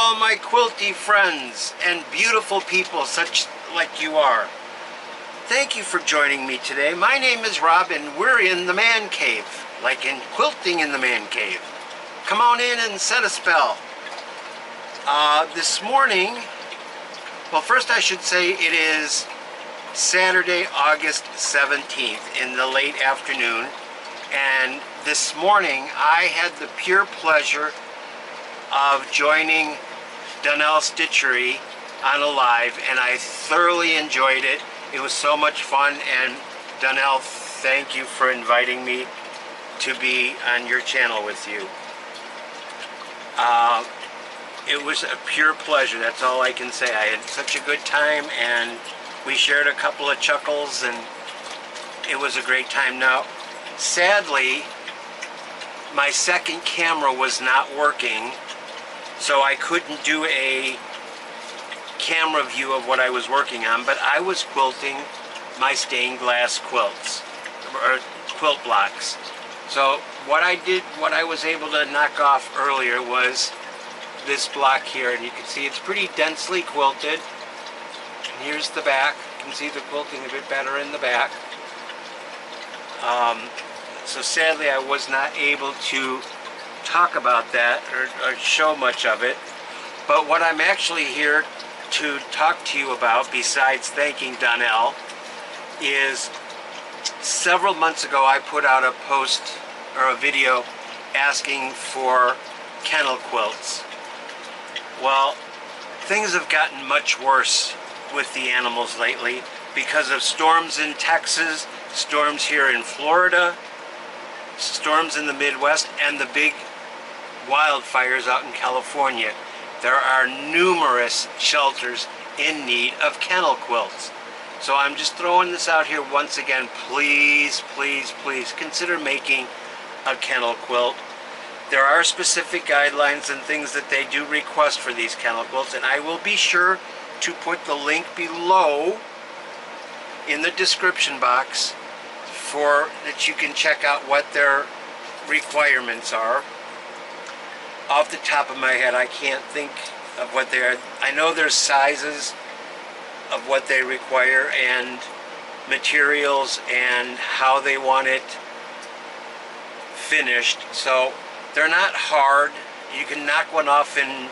all my quilty friends and beautiful people such like you are. Thank you for joining me today. My name is Rob and we're in the man cave, like in quilting in the man cave. Come on in and set a spell. This morning, well, first I should say it is Saturday, August 17th in the late afternoon, and this morning I had the pure pleasure of joining Donnels Stitchery on a live, and I thoroughly enjoyed it. It was so much fun, and Donnell, thank you for inviting me to be on your channel with you. It was a pure pleasure, that's all I can say. I had such a good time, and we shared a couple of chuckles, and it was a great time. Now, sadly, my second camera was not working, so I couldn't do a camera view of what I was working on, but I was quilting my stained glass quilts, or quilt blocks. So what I was able to knock off earlier was this block here, and you can see it's pretty densely quilted. And here's the back. You can see the quilting a bit better in the back. So sadly I was not able to talk about that or show much of it. But what I'm actually here to talk to you about, besides thanking Donnell, is several months ago I put out a post or a video asking for kennel quilts. Well, things have gotten much worse with the animals lately because of storms in Texas, storms here in Florida, storms in the Midwest, and the big wildfires out in California. There are numerous shelters in need of kennel quilts. So I'm just throwing this out here once again. Please, please, please consider making a kennel quilt. There are specific guidelines and things that they do request for these kennel quilts, and I will be sure to put the link below in the description box for that you can check out what their requirements are. Off the top of my head, I can't think of what they are. I know there's sizes of what they require and materials and how they want it finished. So they're not hard. You can knock one off in,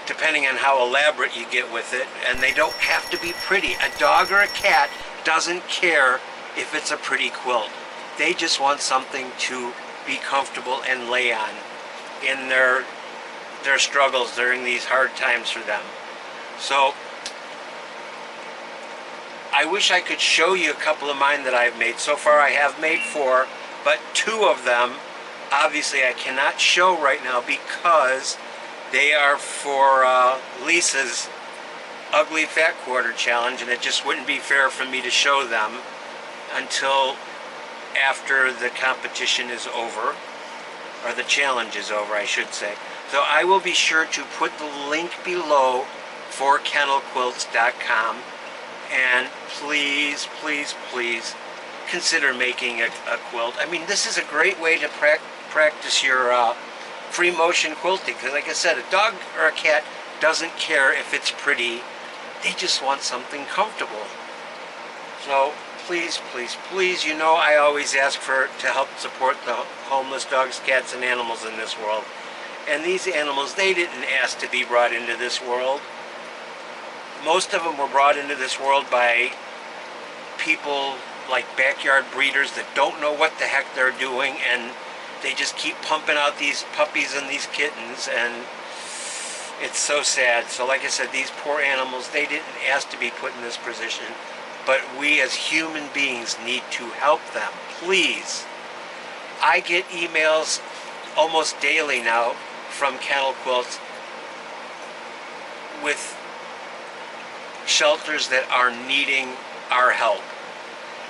depending on how elaborate you get with it, and they don't have to be pretty. A dog or a cat doesn't care if it's a pretty quilt. They just want something to be comfortable and lay on in their struggles during these hard times for them. So I wish I could show you a couple of mine that I've made. So far I have made 4, but 2 of them obviously I cannot show right now because they are for Lisa's Ugly Fat Quarter Challenge, and it just wouldn't be fair for me to show them until after the competition is over, or the challenge is over, I should say. So I will be sure to put the link below for kennelquilts.com, and please, please, please consider making a quilt. I mean, this is a great way to practice your free motion quilting, because like I said, a dog or a cat doesn't care if it's pretty. They just want something comfortable. So please, please, please, you know I always ask to help support the homeless dogs, cats, and animals in this world. And these animals, they didn't ask to be brought into this world. Most of them were brought into this world by people like backyard breeders that don't know what the heck they're doing, and they just keep pumping out these puppies and these kittens, and it's so sad. So like I said, these poor animals, they didn't ask to be put in this position, but we as human beings need to help them. Please. I get emails almost daily now from kennel quilts with shelters that are needing our help.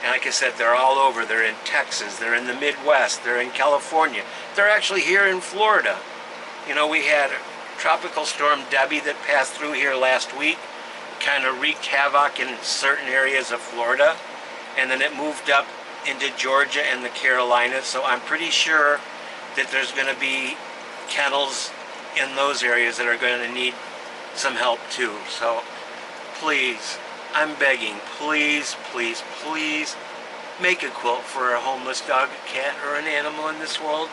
And like I said, they're all over. They're in Texas, they're in the Midwest, they're in California. They're actually here in Florida. You know, we had Tropical Storm Debbie that passed through here last week, kind of wreaked havoc in certain areas of Florida, and then it moved up into Georgia and the Carolinas. So I'm pretty sure that there's going to be kennels in those areas that are going to need some help too. So please, I'm begging, please, please, please make a quilt for a homeless dog, cat, or an animal in this world.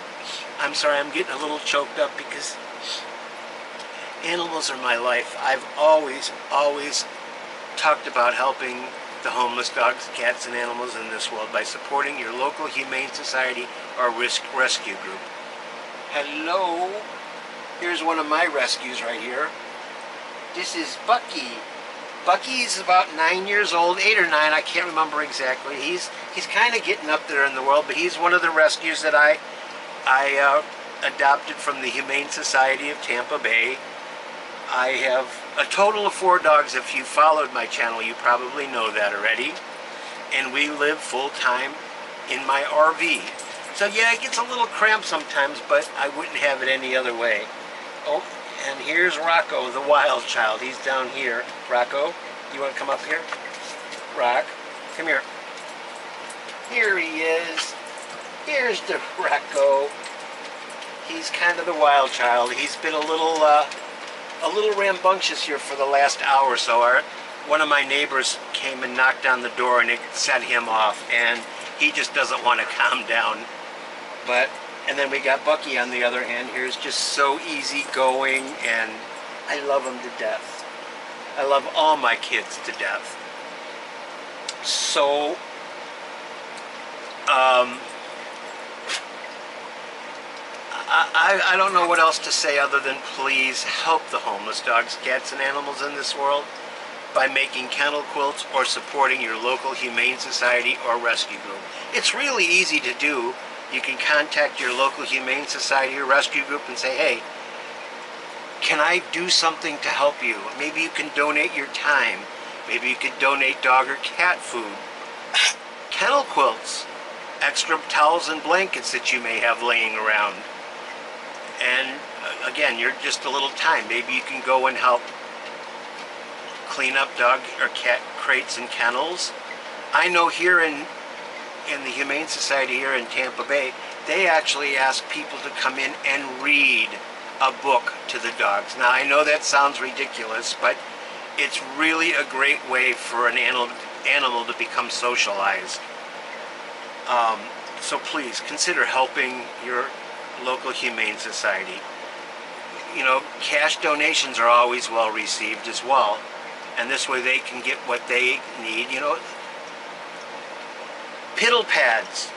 I'm sorry, I'm getting a little choked up because animals are my life. I've always talked about helping the homeless dogs, cats, and animals in this world by supporting your local humane society or rescue group. Hello, here's one of my rescues right here. This is Bucky. Bucky's about 9 years old, 8 or 9, I can't remember exactly. He's kind of getting up there in the world, but he's one of the rescues that I adopted from the Humane Society of Tampa Bay. I have a total of 4 dogs. If you followed my channel, you probably know that already. And we live full-time in my RV. So yeah, it gets a little cramped sometimes, but I wouldn't have it any other way. Oh, and here's Rocco, the wild child. He's down here. Rocco, you want to come up here? Rock, come here. Here he is. Here's the Rocco. He's kind of the wild child. He's been a little rambunctious here for the last hour or so. One of my neighbors came and knocked on the door and it set him off, and he just doesn't want to calm down. And then we got Bucky on the other hand. Here's just so easygoing, and I love him to death. I love all my kids to death. So, I don't know what else to say other than please help the homeless dogs, cats, and animals in this world by making kennel quilts or supporting your local humane society or rescue group. It's really easy to do. You can contact your local humane society or rescue group and say, hey, can I do something to help you? Maybe you can donate your time. Maybe you could donate dog or cat food. Kennel quilts, extra towels and blankets that you may have laying around. And again, you're just a little time. Maybe you can go and help clean up dog or cat crates and kennels. I know here in the Humane Society here in Tampa Bay, they actually ask people to come in and read a book to the dogs. Now, I know that sounds ridiculous, but it's really a great way for an animal to become socialized. So please consider helping your local Humane Society. You know, cash donations are always well received as well, and this way they can get what they need. You know, piddle pads,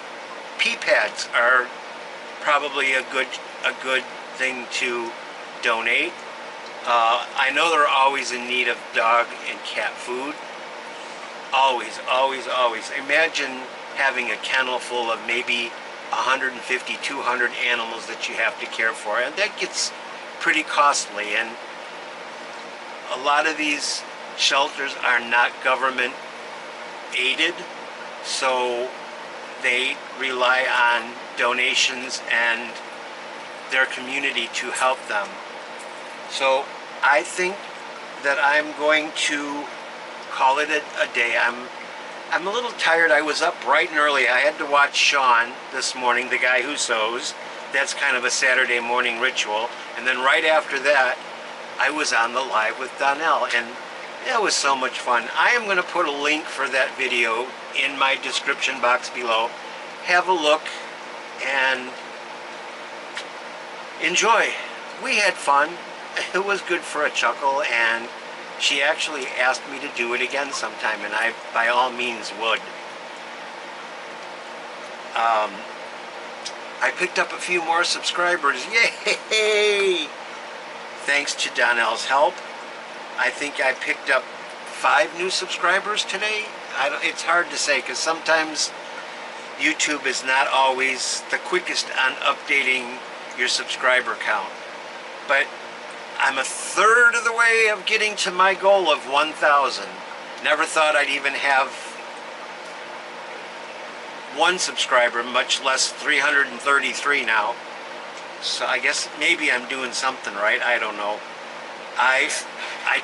pee pads are probably a good thing to donate. I know they're always in need of dog and cat food. Always, always, always. Imagine having a kennel full of maybe 150, 200 animals that you have to care for, and that gets pretty costly. And a lot of these shelters are not government aided, so they rely on donations and their community to help them. So I think that I'm going to call it a day. I'm a little tired. I was up bright and early. I had to watch Sean this morning, the guy who sews. That's kind of a Saturday morning ritual. And then right after that, I was on the live with Donnell, and it was so much fun. I am going to put a link for that video in my description box below. Have a look and enjoy. We had fun. It was good for a chuckle, and she actually asked me to do it again sometime, and I by all means would. I picked up a few more subscribers. Yay! Thanks to Donnell's help. I think I picked up 5 new subscribers today. It's hard to say because sometimes YouTube is not always the quickest on updating your subscriber count. But I'm a third of the way of getting to my goal of 1,000. Never thought I'd even have 1 subscriber, much less 333 now. So I guess maybe I'm doing something right. I don't know. I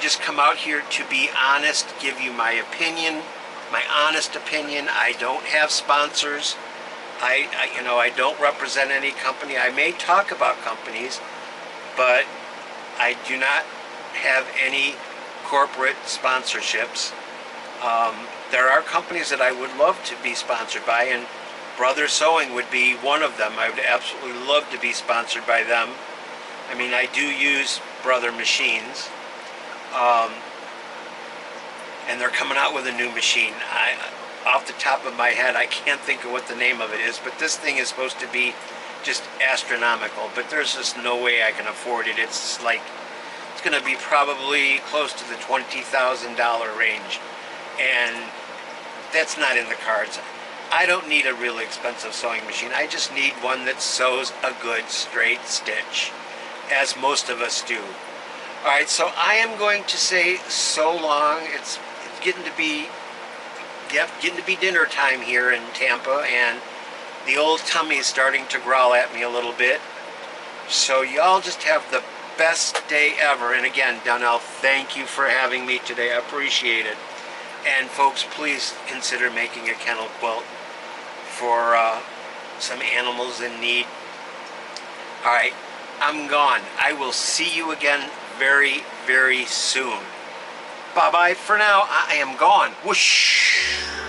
just come out here to be honest, give you my opinion, my honest opinion. I don't have sponsors. I don't represent any company. I may talk about companies, but I do not have any corporate sponsorships. There are companies that I would love to be sponsored by, and Brother Sewing would be one of them. I would absolutely love to be sponsored by them. I mean, I do use Brother machines, and they're coming out with a new machine. Off the top of my head, I can't think of what the name of it is, but this thing is supposed to be just astronomical, but there's just no way I can afford it. It's like, it's going to be probably close to the $20,000 range, and that's not in the cards. I don't need a really expensive sewing machine. I just need one that sews a good straight stitch, as most of us do. Alright, so I am going to say so long. It's getting to be dinner time here in Tampa, and the old tummy is starting to growl at me a little bit. So y'all just have the best day ever. And again, Donnell, thank you for having me today. I appreciate it. And folks, please consider making a kennel quilt for some animals in need. Alright, I'm gone. I will see you again very, very soon. Bye-bye for now. I am gone. Whoosh!